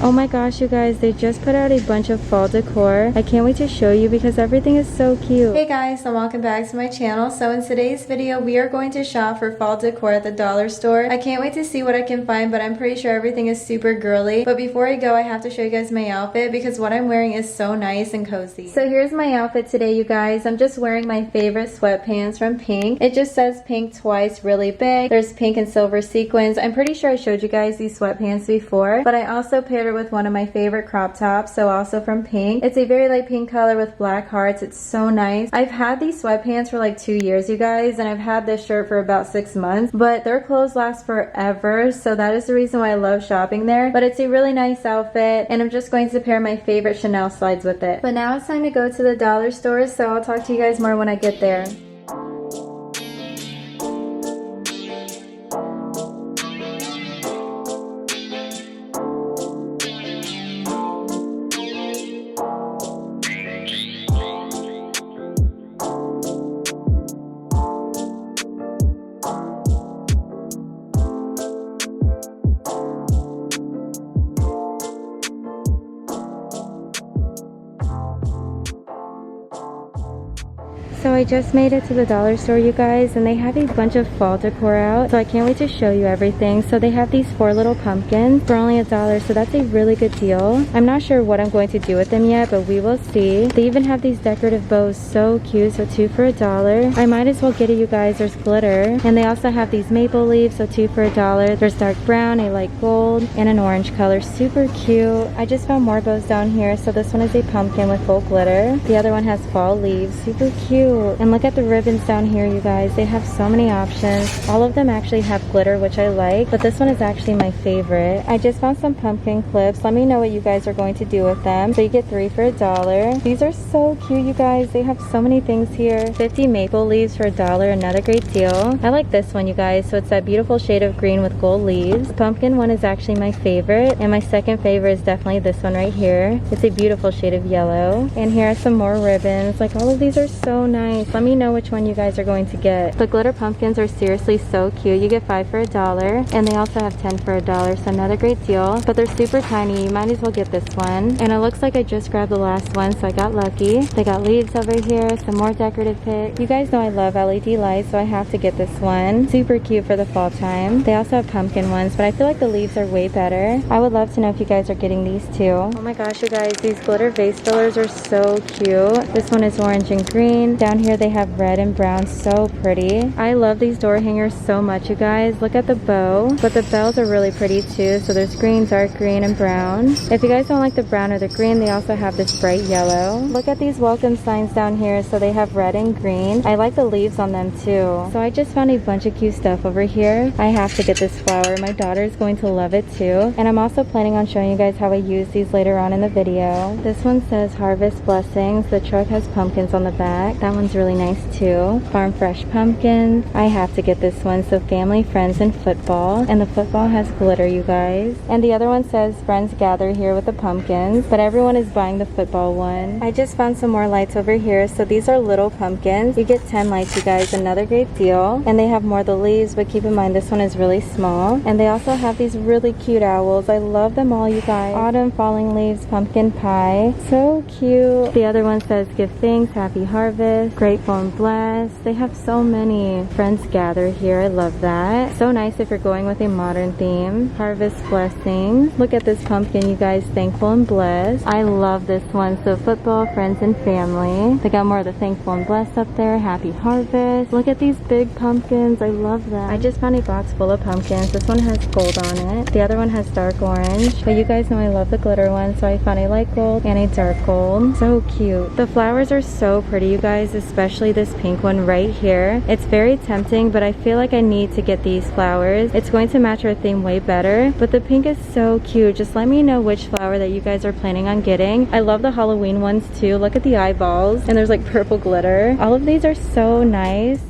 Oh my gosh, you guys, they just put out a bunch of fall decor. I can't wait to show you because everything is so cute. Hey guys, and welcome back to my channel. So in today's video, we are going to shop for fall decor at the dollar store. I can't wait to see what I can find, but I'm pretty sure everything is super girly. But before I go, I have to show you guys my outfit because what I'm wearing is so nice and cozy. So here's my outfit today, you guys. I'm just wearing my favorite sweatpants from Pink. It just says Pink twice really big. There's pink and silver sequins. I'm pretty sure I showed you guys these sweatpants before, but I also paired it with one of my favorite crop tops, so also from Pink. It's a very light pink color with black hearts. It's so nice. I've had these sweatpants for like 2 years, you guys, and I've had this shirt for about 6 months, but their clothes last forever, so that is the reason why I love shopping there. But it's a really nice outfit, and I'm just going to pair my favorite Chanel slides with it. But now it's time to go to the dollar store, so I'll talk to you guys more when I get there. So I just made it to the dollar store, you guys, and they have a bunch of fall decor out, so I can't wait to show you everything. So they have these 4 little pumpkins for only $1, so that's a really good deal. I'm not sure what I'm going to do with them yet, but we will see. They even have these decorative bows, so cute, so 2 for $1. I might as well get it, you guys. There's glitter, and they also have these maple leaves, so 2 for $1. There's dark brown, a light gold, and an orange color, super cute. I just found more bows down here, so this one is a pumpkin with full glitter. The other one has fall leaves, super cute. And look at the ribbons down here, you guys. They have so many options. All of them actually have glitter, which I like, but this one is actually my favorite. I just found some pumpkin clips. Let me know what you guys are going to do with them. So you get 3 for $1. These are so cute, you guys. They have so many things here. 50 maple leaves for $1, another great deal. I like this one, you guys. So it's that beautiful shade of green with gold leaves. The pumpkin one is actually my favorite, and my second favorite is definitely this one right here. It's a beautiful shade of yellow. And here are some more ribbons. Like, all of these are so nice. Let me know which one you guys are going to get. The glitter pumpkins are seriously so cute. You get 5 for $1, and they also have 10 for $1, so another great deal. But they're super tiny. You might as well get this one. And it looks like I just grabbed the last one, so I got lucky. They got leaves over here, some more decorative picks. You guys know I love LED lights, so I have to get this one. Super cute for the fall time. They also have pumpkin ones, but I feel like the leaves are way better. I would love to know if you guys are getting these too. Oh my gosh, you guys, these glitter vase fillers are so cute. This one is orange and green. Down here they have red and brown, so pretty. I love these door hangers so much, you guys. Look at the bow, but the bells are really pretty too. So there's green, dark green, and brown. If you guys don't like the brown or the green, they also have this bright yellow. Look at these welcome signs down here. So they have red and green. I like the leaves on them too. So I just found a bunch of cute stuff over here. I have to get this flower. My daughter is going to love it too. And I'm also planning on showing you guys how I use these later on in the video. This one says Harvest Blessings. The truck has pumpkins on the back. That one's really nice too. Farm Fresh pumpkins. I have to get this one. So family, friends, and football. And the football has glitter, you guys. And the other one says Friends Gather here with the pumpkins. But everyone is buying the football one. I just found some more lights over here. So these are little pumpkins. You get 10 lights, you guys. Another great deal. And they have more of the leaves, but keep in mind this one is really small. And they also have these really cute owls. I love them all, you guys. Autumn, falling leaves, pumpkin pie. So cute. The other one says Give Thanks, Happy Harvest, Grateful and Blessed. They have so many. Friends Gather here. I love that. So nice if you're going with a modern theme. Harvest Blessings. Look at this pumpkin, you guys. Thankful and Blessed. I love this one. So football, friends, and family. They got more of the Thankful and Blessed up there. Happy Harvest. Look at these big pumpkins. I love that. I just found a box full of pumpkins. This one has gold on it. The other one has dark orange. But you guys know I love the glitter one, so I found a light gold and a dark gold. So cute. The flowers are so pretty, you guys, especially this pink one right here. It's very tempting, but I feel like I need to get these flowers. It's going to match our theme way better, but the pink is so cute. Just let me know which flower that you guys are planning on getting. I love the Halloween ones too. Look at the eyeballs, and there's like purple glitter. All of these are so nice.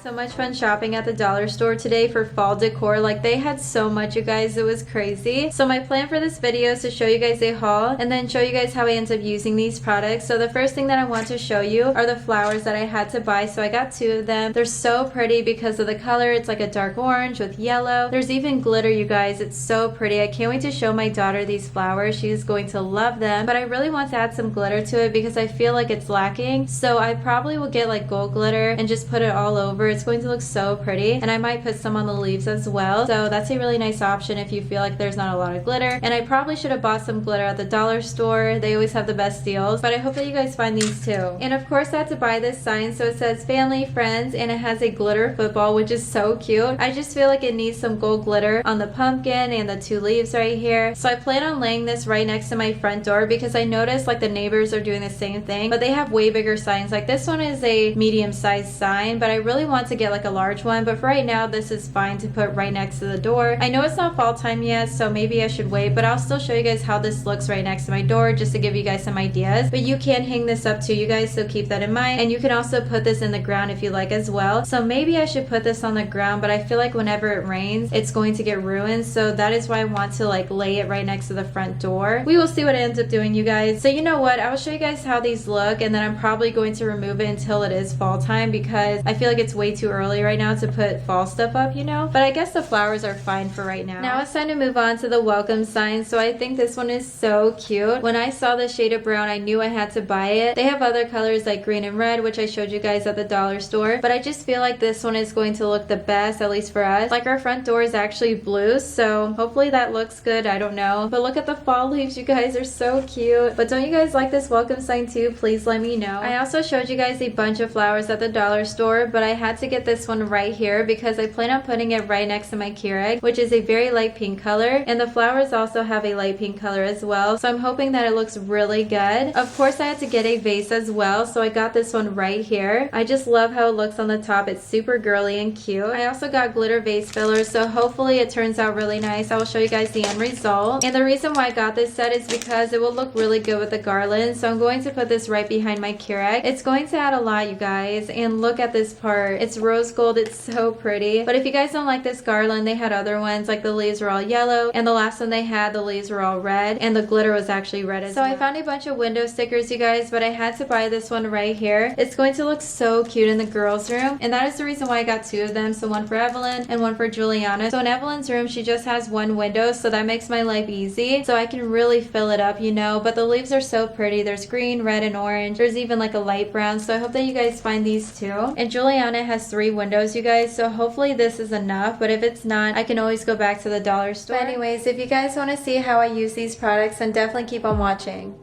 So my much fun shopping at the dollar store today for fall decor. Like, they had so much, you guys. It was crazy. So my plan for this video is to show you guys a haul and then show you guys how I end up using these products. So the first thing that I want to show you are the flowers that I had to buy. So I got 2 of them. They're so pretty because of the color. It's like a dark orange with yellow. There's even glitter, you guys. It's so pretty. I can't wait to show my daughter these flowers. She's going to love them. But I really want to add some glitter to it because I feel like it's lacking. So I probably will get like gold glitter and just put it all over. It's going to look so pretty. And I might put some on the leaves as well. So that's a really nice option if you feel like there's not a lot of glitter. And I probably should have bought some glitter at the dollar store. They always have the best deals. But I hope that you guys find these too. And of course I had to buy this sign. So it says family, friends, and it has a glitter football, which is so cute. I just feel like it needs some gold glitter on the pumpkin and the 2 leaves right here. So I plan on laying this right next to my front door because I noticed like the neighbors are doing the same thing, but they have way bigger signs. Like this one is a medium-sized sign, but I really want to get like a large one. But for right now, this is fine to put right next to the door. I know it's not fall time yet, so maybe I should wait, but I'll still show you guys how this looks right next to my door just to give you guys some ideas. But you can hang this up too, you guys, so keep that in mind. And you can also put this in the ground if you like as well. So maybe I should put this on the ground, but I feel like whenever it rains, it's going to get ruined. So that is why I want to like lay it right next to the front door. We will see what it ends up doing, you guys. So you know what? I will show you guys how these look, and then I'm probably going to remove it until it is fall time because I feel like it's way too early right now to put fall stuff up, you know? But I guess the flowers are fine for right now. Now it's time to move on to the welcome sign. So I think this one is so cute. When I saw the shade of brown, I knew I had to buy it. They have other colors like green and red, which I showed you guys at the dollar store, but I just feel like this one is going to look the best, at least for us. Like our front door is actually blue, so hopefully that looks good. I don't know. But look at the fall leaves, you guys. They're so cute. But don't you guys like this welcome sign too? Please let me know. I also showed you guys a bunch of flowers at the dollar store, but I had to get this one right here because I plan on putting it right next to my Keurig, which is a very light pink color, and the flowers also have a light pink color as well, so I'm hoping that it looks really good. Of course I had to get a vase as well, so I got this one right here. I just love how it looks on the top. It's super girly and cute. I also got glitter vase fillers, so hopefully it turns out really nice. I will show you guys the end result. And the reason why I got this set is because it will look really good with the garland, so I'm going to put this right behind my Keurig. It's going to add a lot, you guys, and look at this part. It's rose gold. It's so pretty. But if you guys don't like this garland, they had other ones, like the leaves were all yellow, and the last one they had, the leaves were all red, and the glitter was actually red as well. So I found a bunch of window stickers, you guys, but I had to buy this one right here. It's going to look so cute in the girls' room, and that is the reason why I got 2 of them. So one for Evelyn and one for Juliana. So in Evelyn's room, she just has 1 window, so that makes my life easy. So I can really fill it up, you know, but the leaves are so pretty. There's green, red, and orange. There's even like a light brown, so I hope that you guys find these too. And Juliana has 3 windows, you guys, so hopefully this is enough, but if it's not, I can always go back to the dollar store. But anyways, if you guys want to see how I use these products, then definitely keep on watching.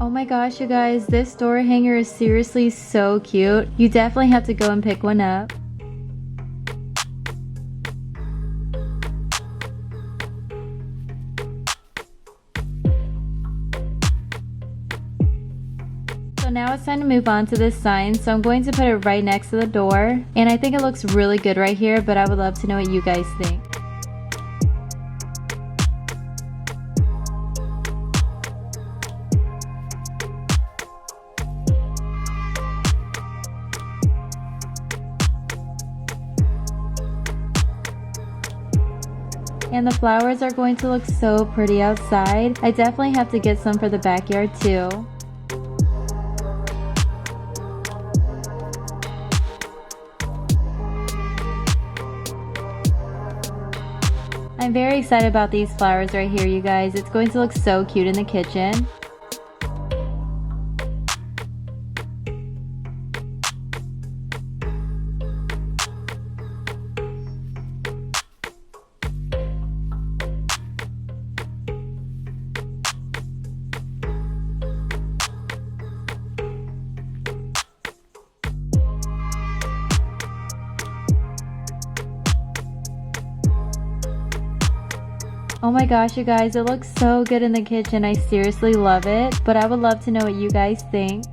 Oh my gosh, you guys, this door hanger is seriously so cute. You definitely have to go and pick one up. So now it's time to move on to this sign. So I'm going to put it right next to the door. And I think it looks really good right here, but I would love to know what you guys think. And the flowers are going to look so pretty outside. I definitely have to get some for the backyard too. I'm very excited about these flowers right here, you guys. It's going to look so cute in the kitchen. Oh my gosh, you guys, it looks so good in the kitchen. I seriously love it, but I would love to know what you guys think.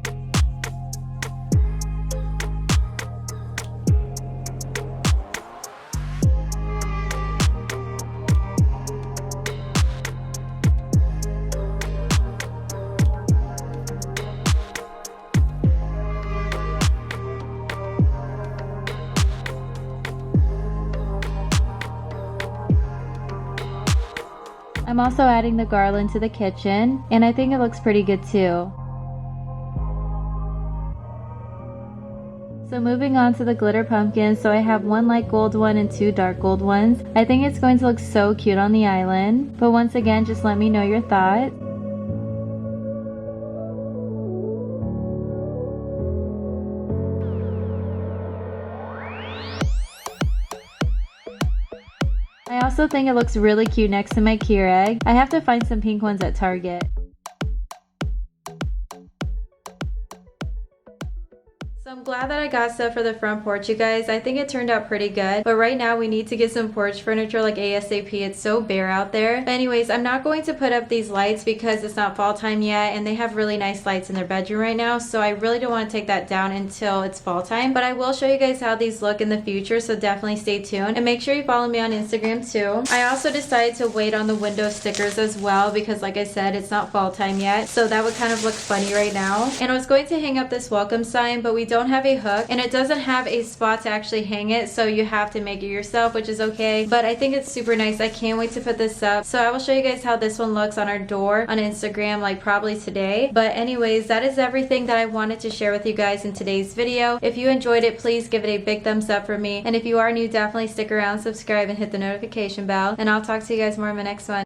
I'm also adding the garland to the kitchen, and I think it looks pretty good too. So moving on to the glitter pumpkins, so I have one light gold one and two dark gold ones. I think it's going to look so cute on the island, but once again, just let me know your thoughts. I also think it looks really cute next to my Keurig. I have to find some pink ones at Target. So I'm glad that I got stuff for the front porch, you guys. I think it turned out pretty good. But right now we need to get some porch furniture like ASAP. It's so bare out there. But anyways, I'm not going to put up these lights because it's not fall time yet. And they have really nice lights in their bedroom right now. So I really don't want to take that down until it's fall time. But I will show you guys how these look in the future. So definitely stay tuned. And make sure you follow me on Instagram too. I also decided to wait on the window stickers as well. Because like I said, it's not fall time yet. So that would kind of look funny right now. And I was going to hang up this welcome sign. But we don't have a hook and it doesn't have a spot to actually hang it, so you have to make it yourself, which is okay, but I think it's super nice. I can't wait to put this up. So I will show you guys how this one looks on our door on Instagram, like probably today. But anyways, that is everything that I wanted to share with you guys in today's video. If you enjoyed it, please give it a big thumbs up for me, and if you are new, definitely stick around, subscribe, and hit the notification bell, and I'll talk to you guys more in my next one.